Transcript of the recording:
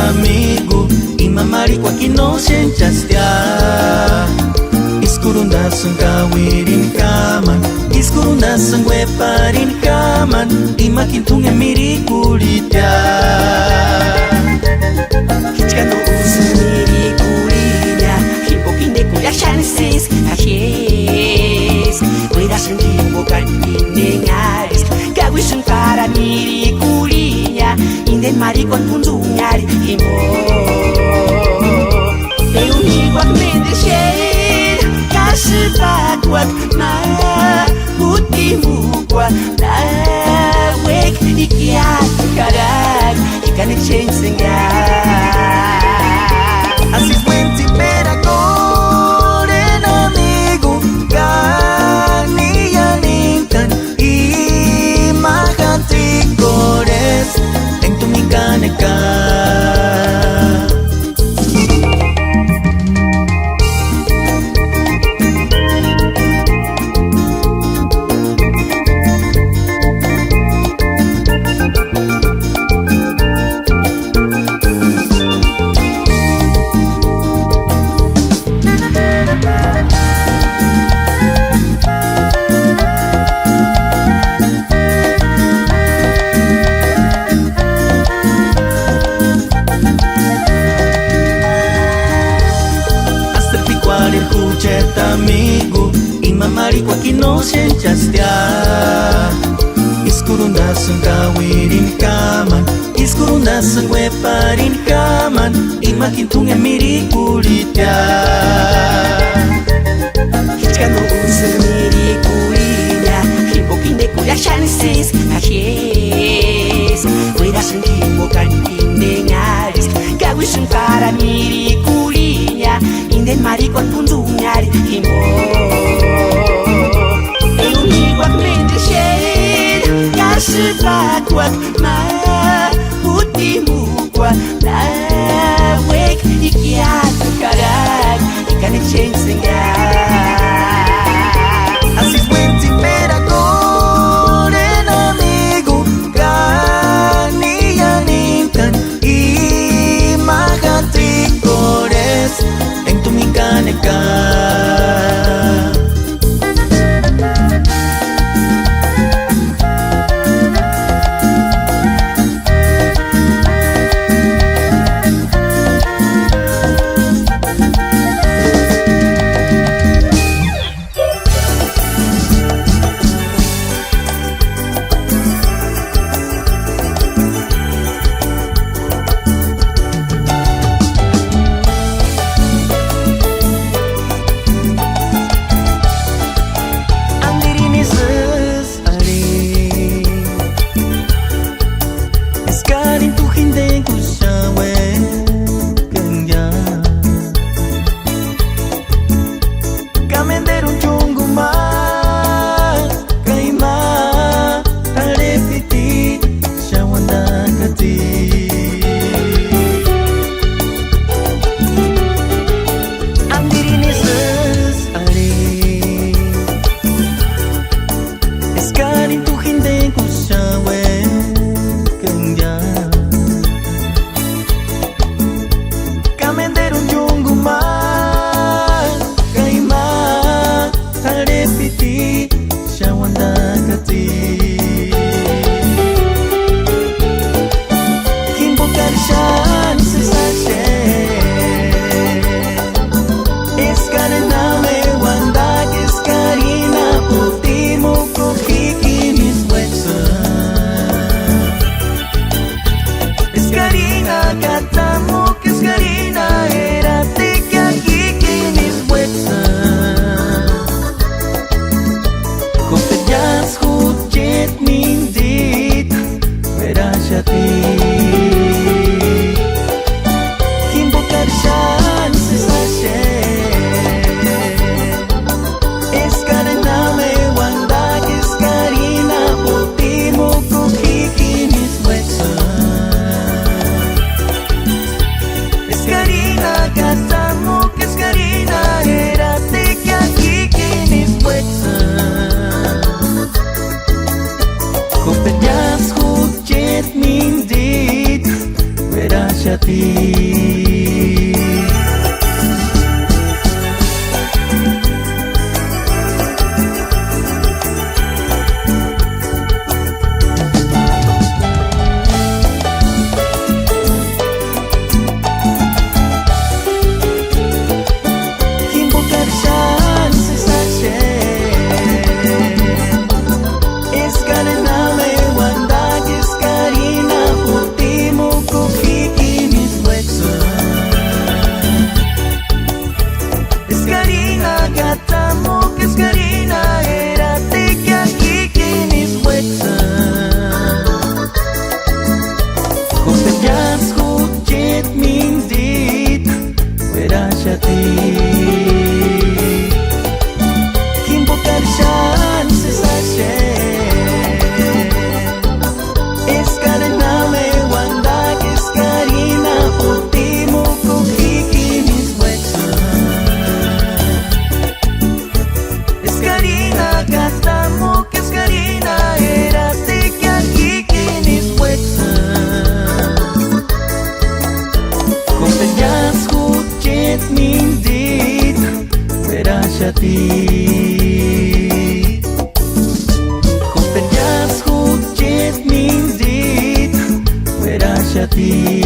Amigo, imamari kwa kinoshenchastia iskurunda sangkawirin kaman iskurunda sangweparin kaman imakintunge mirikulitya hichkano usumirikulinya himpokinde kuya chances ajes cuidasen himbokan indengaris gawisun para mirikulinya inden marikon pundunyari himbo Euniwak mendesher kasipatwak ma putimukwa lawek ikiat karak ikan chensenga así fuente pera koren amigo kaniya nintan imahanti kores en tu mikaneka amigo, imamari kwa kinoshenchastia iskurunda sangkawirin kaman iskurunda sangweparin kaman imakintunge mirikulitya hichkano usumirikulinya himpokinde kuya chances ajes cuidasen himbokan indengaris gawisun para mirikulinya inden marikon pundunyari himbo Euniwak mendesher kasipatwak ma putimukwa lawek ikiat karak ikan chensenga así fuente pera koren amigo kaniya nintan imahanti kores en tu mikaneka a ti. A ti. Hopen jas hut jet min dit, wera a ti.